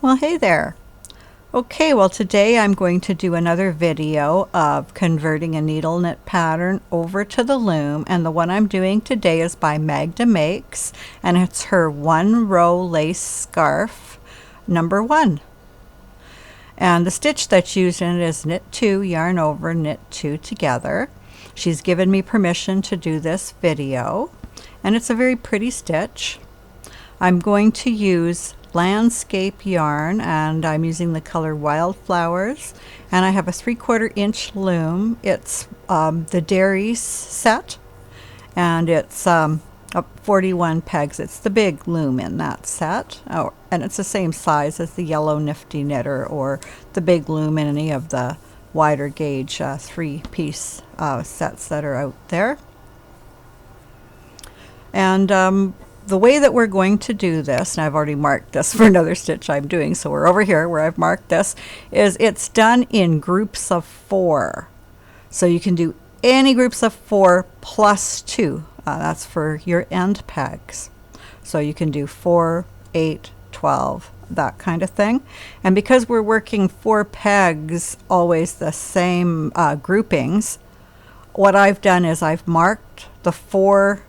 Well, hey there. Okay, well today I'm going to do another video of converting a needle knit pattern over to the loom, and the one I'm doing today is by Magda Makes, and it's her one row lace scarf number 1. And the stitch that's used in it is knit 2, yarn over, knit 2 together. She's given me permission to do this video, and it's a very pretty stitch. I'm going to use landscape yarn, and I'm using the color Wildflowers, and I have a 3/4 inch loom. It's the Dairy set, and it's 41 pegs. It's the big loom in that set, and it's the same size as the Yellow Nifty Knitter or the big loom in any of the wider gauge 3-piece sets that are out there. And the way that we're going to do this, and I've already marked this for another stitch I'm doing, so we're over here where I've marked this, is it's done in groups of 4. So you can do any groups of 4 plus 2. That's for your end pegs. So you can do 4, 8, 12, that kind of thing. And because we're working 4 pegs, always the same groupings, what I've done is I've marked the 4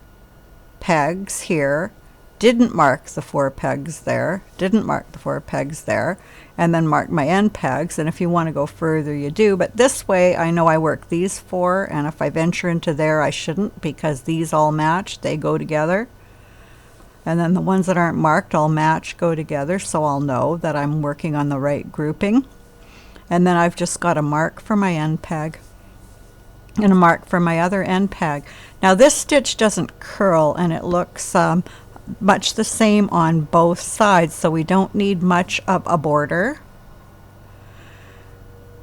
pegs here, didn't mark the 4 pegs there, didn't mark the 4 pegs there, and then mark my end pegs. And if you want to go further, you do, but this way I know I work these 4, and if I venture into there I shouldn't, because these all match, they go together, and then the ones that aren't marked all match, go together, so I'll know that I'm working on the right grouping. And then I've just got a mark for my end peg and a mark for my other end peg. Now this stitch doesn't curl, and it looks much the same on both sides, so we don't need much of a border.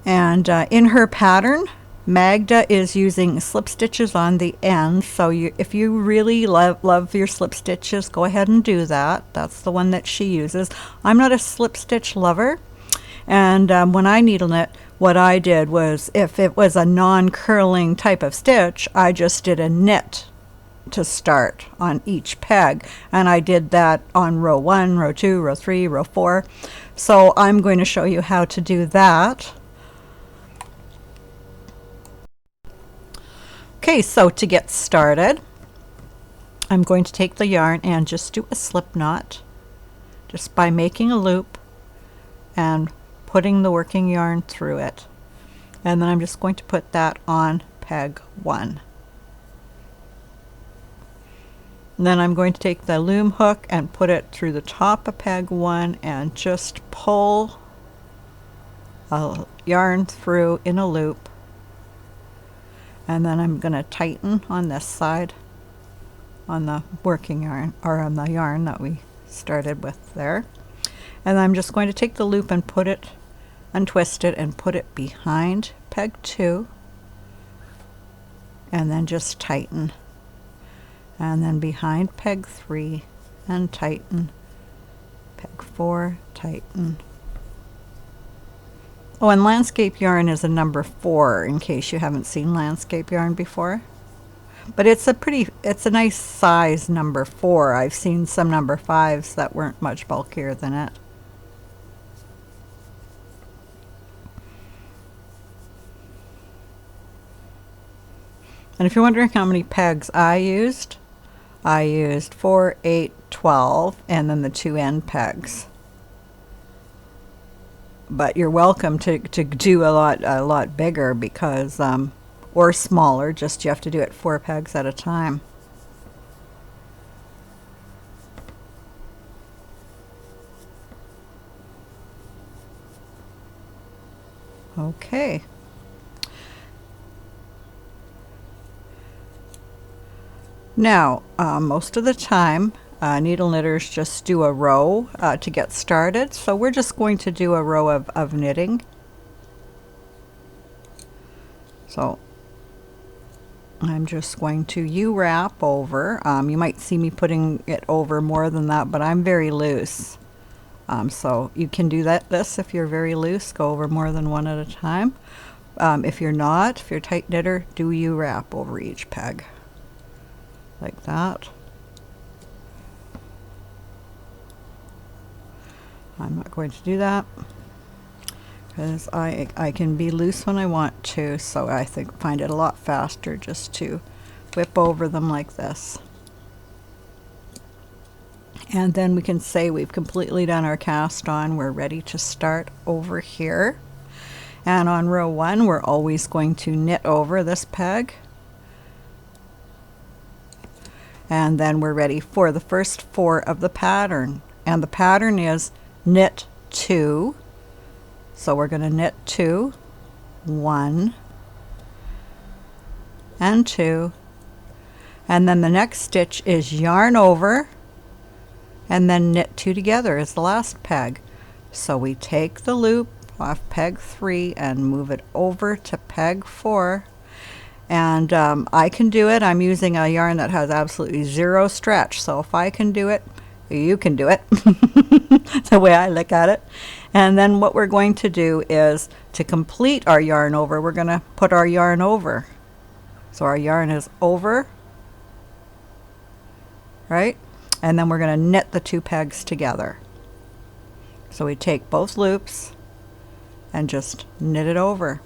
And in her pattern, Magda is using slip stitches on the ends, so if you really love your slip stitches, go ahead and do that. That's the one that she uses. I'm not a slip stitch lover, and when I needle knit, what I did was, if it was a non-curling type of stitch, I just did a knit to start on each peg, and I did that on row 1, row 2, row 3, row 4. So I'm going to show you how to do that. Okay, so to get started, I'm going to take the yarn and just do a slip knot, just by making a loop and putting the working yarn through it. And then I'm just going to put that on peg 1. And then I'm going to take the loom hook and put it through the top of peg 1 and just pull a yarn through in a loop. And then I'm going to tighten on this side on the working yarn, or on the yarn that we started with there. And I'm just going to take the loop and put it, untwist it and put it behind peg 2, and then just tighten, and then behind peg 3 and tighten, peg 4, tighten. Oh, and landscape yarn is a number 4, in case you haven't seen landscape yarn before, but it's a nice size number 4. I've seen some number 5s that weren't much bulkier than it. And if you're wondering how many pegs I used 4, 8, 12, and then the 2 end pegs. But you're welcome to do a lot bigger, because or smaller, just you have to do it 4 pegs at a time. Okay. Now, most of the time, needle knitters just do a row to get started, so we're just going to do a row of knitting. So I'm just going to U-wrap over. You might see me putting it over more than that, but I'm very loose. So you can do this if you're very loose, go over more than one at a time. If you're not, if you're a tight knitter, do U-wrap over each peg. Like that. I'm not going to do that because I can be loose when I want to, so I find it a lot faster just to whip over them like this. And then we can say we've completely done our cast on. We're ready to start over here. And on row 1, we're always going to knit over this peg. And then we're ready for the first 4 of the pattern. And the pattern is knit 2. So we're going to knit 2, 1, and 2. And then the next stitch is yarn over, and then knit 2 together is the last peg. So we take the loop off peg 3 and move it over to peg 4. And I can do it. I'm using a yarn that has absolutely 0 stretch. So if I can do it, you can do it. The way I look at it. And then what we're going to do is to complete our yarn over, we're going to put our yarn over. So our yarn is over, right? And then we're going to knit the 2 pegs together. So we take both loops and just knit it over.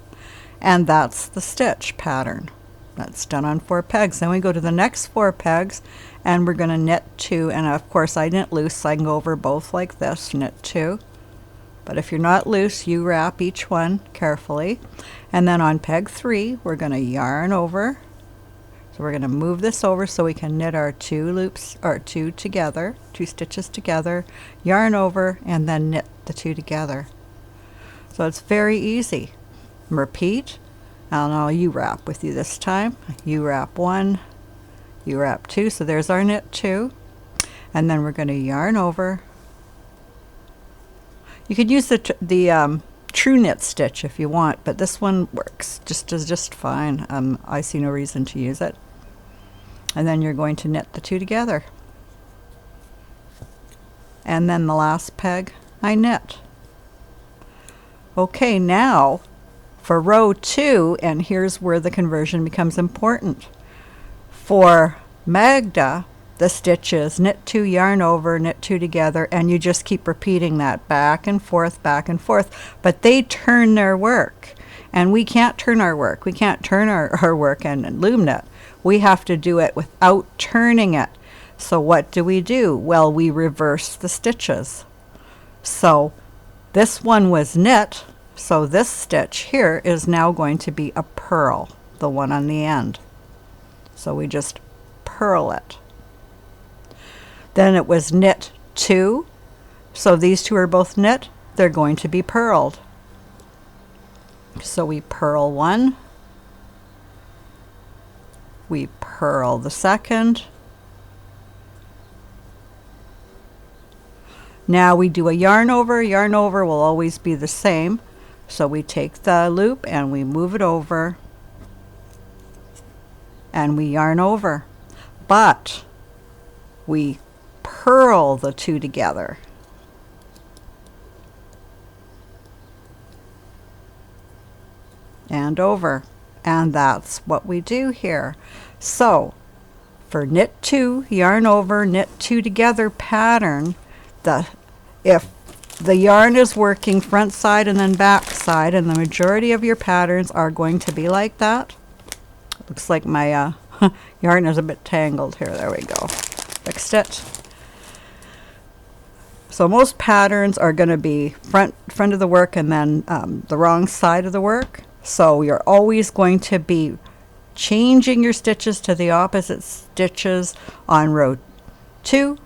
And that's the stitch pattern. That's done on 4 pegs. Then we go to the next 4 pegs and we're going to knit 2. And of course I knit loose, so I can go over both like this, knit 2. But if you're not loose, you wrap each one carefully. And then on peg 3, we're going to yarn over. So we're going to move this over so we can knit our 2 loops, or 2 together, 2 stitches together, yarn over, and then knit the 2 together. So it's very easy. Repeat. And I'll U-wrap with you this time. U-wrap 1, U-wrap 2. So there's our knit 2. And then we're going to yarn over. You could use the true knit stitch if you want, but this one works just fine. I see no reason to use it. And then you're going to knit the 2 together. And then the last peg I knit. Okay, now for row 2, and here's where the conversion becomes important. For Magda, the stitch is knit 2, yarn over, knit 2 together, and you just keep repeating that back and forth, but they turn their work. And we can't turn our work. We can't turn our work and loom knit. We have to do it without turning it. So what do? Well, we reverse the stitches. So this one was knit, so this stitch here is now going to be a purl, the one on the end. So we just purl it. Then it was knit 2, so these 2 are both knit, they're going to be purled. So we purl 1, we purl the second. Now we do a yarn over will always be the same. So we take the loop and we move it over and we yarn over. But we purl the 2 together. And over. And that's what we do here. So for knit 2, yarn over, knit 2 together pattern, if the yarn is working front side and then back side, and the majority of your patterns are going to be like that. Looks like my yarn is a bit tangled here. There we go. Fixed it. So most patterns are going to be front of the work and then the wrong side of the work. So you're always going to be changing your stitches to the opposite stitches on row 2,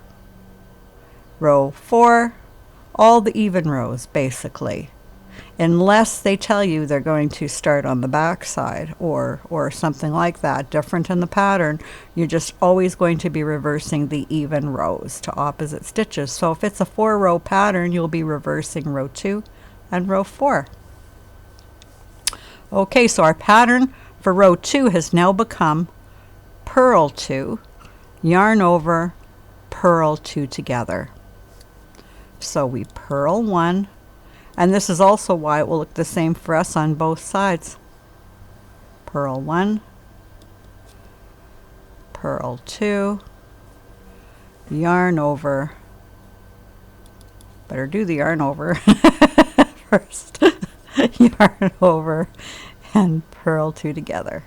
row 4, all the even rows basically, unless they tell you they're going to start on the back side or something like that different in the pattern. You're just always going to be reversing the even rows to opposite stitches. So if it's a 4-row pattern, you'll be reversing row 2 and row 4. Okay, so our pattern for row 2 has now become purl 2, yarn over, purl 2 together. So we purl 1, and this is also why it will look the same for us on both sides. Purl 1, purl 2, yarn over, Better do the yarn over first. Yarn over and purl 2 together.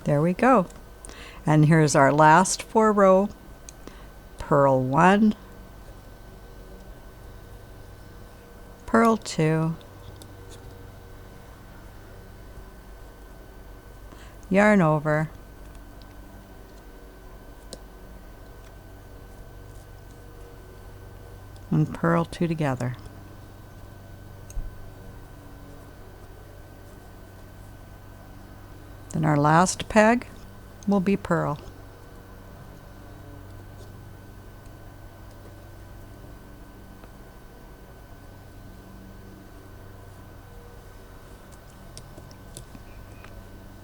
There we go. And here's our last 4 row. Purl 1, purl 2, yarn over, and purl 2 together. Then our last peg will be purl.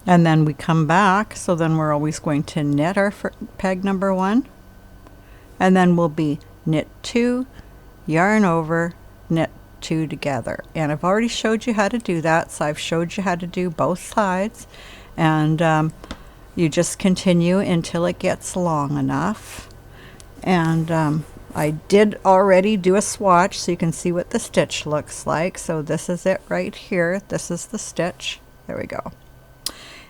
And then we come back, so then we're always going to knit our peg number 1, and then we'll be knit 2, yarn over, knit 2 together. And I've already showed you how to do that, so I've showed you how to do both sides, and you just continue until it gets long enough. And I did already do a swatch so you can see what the stitch looks like. So this is it right here. This is the stitch. There we go.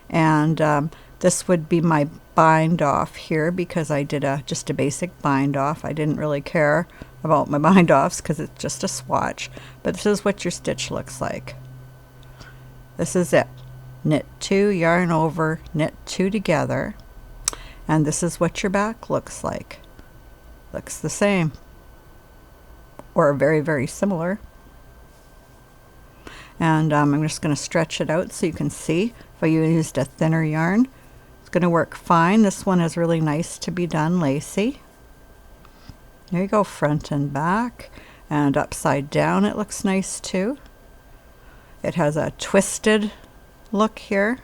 And this would be my bind off here, because I did just a basic bind off. I didn't really care about my bind offs because it's just a swatch. But this is what your stitch looks like. This is it. Knit 2, yarn over, knit 2 together. And this is what your back looks like. Looks the same, or very, very similar. And I'm just going to stretch it out so you can see. If I used a thinner yarn, it's going to work fine. This one is really nice to be done lacy. There you go, front and back, and upside down it looks nice too. It has a twisted look here,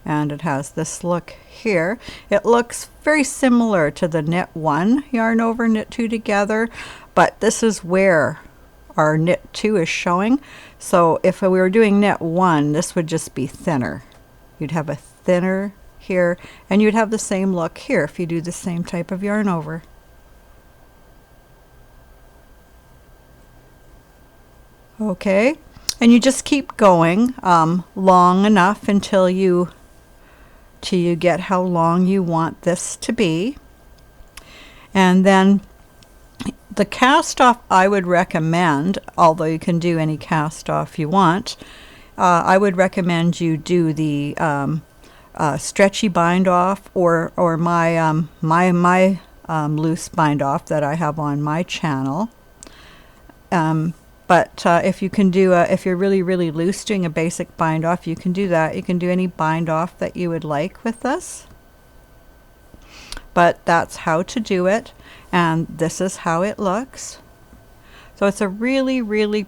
and it has this look here. It looks very similar to the knit 1, yarn over, knit 2 together, but this is where our knit 2 is showing. So if we were doing knit 1, this would just be thinner. You'd have a thinner here, and you'd have the same look here if you do the same type of yarn over. Okay, and you just keep going long enough until you get how long you want this to be. And then the cast off I would recommend, although you can do any cast off you want, I would recommend you do the stretchy bind off, or my my loose bind off that I have on my channel. But if you can do if you're really loose doing a basic bind off, you can do that. You can do any bind off that you would like with this. But that's how to do it, and this is how it looks. So it's a really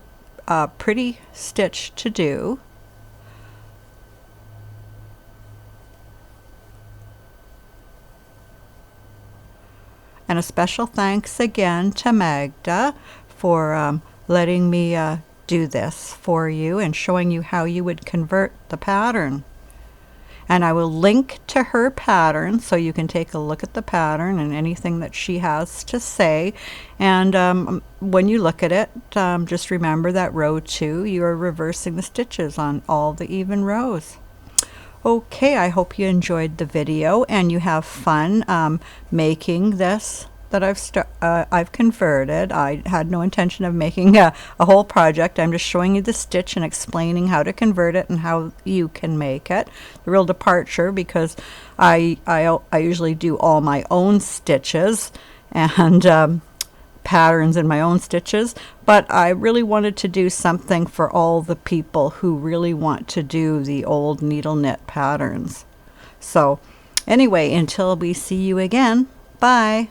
pretty stitch to do. And a special thanks again to Magda for letting me do this for you and showing you how you would convert the pattern. And I will link to her pattern so you can take a look at the pattern and anything that she has to say. And when you look at it, just remember that row 2, you are reversing the stitches on all the even rows. Okay, I hope you enjoyed the video and you have fun making this that I've converted. I had no intention of making a whole project. I'm just showing you the stitch and explaining how to convert it and how you can make it. The real departure, because I usually do all my own stitches and patterns in my own stitches, but I really wanted to do something for all the people who really want to do the old needle knit patterns. So anyway, until we see you again, bye.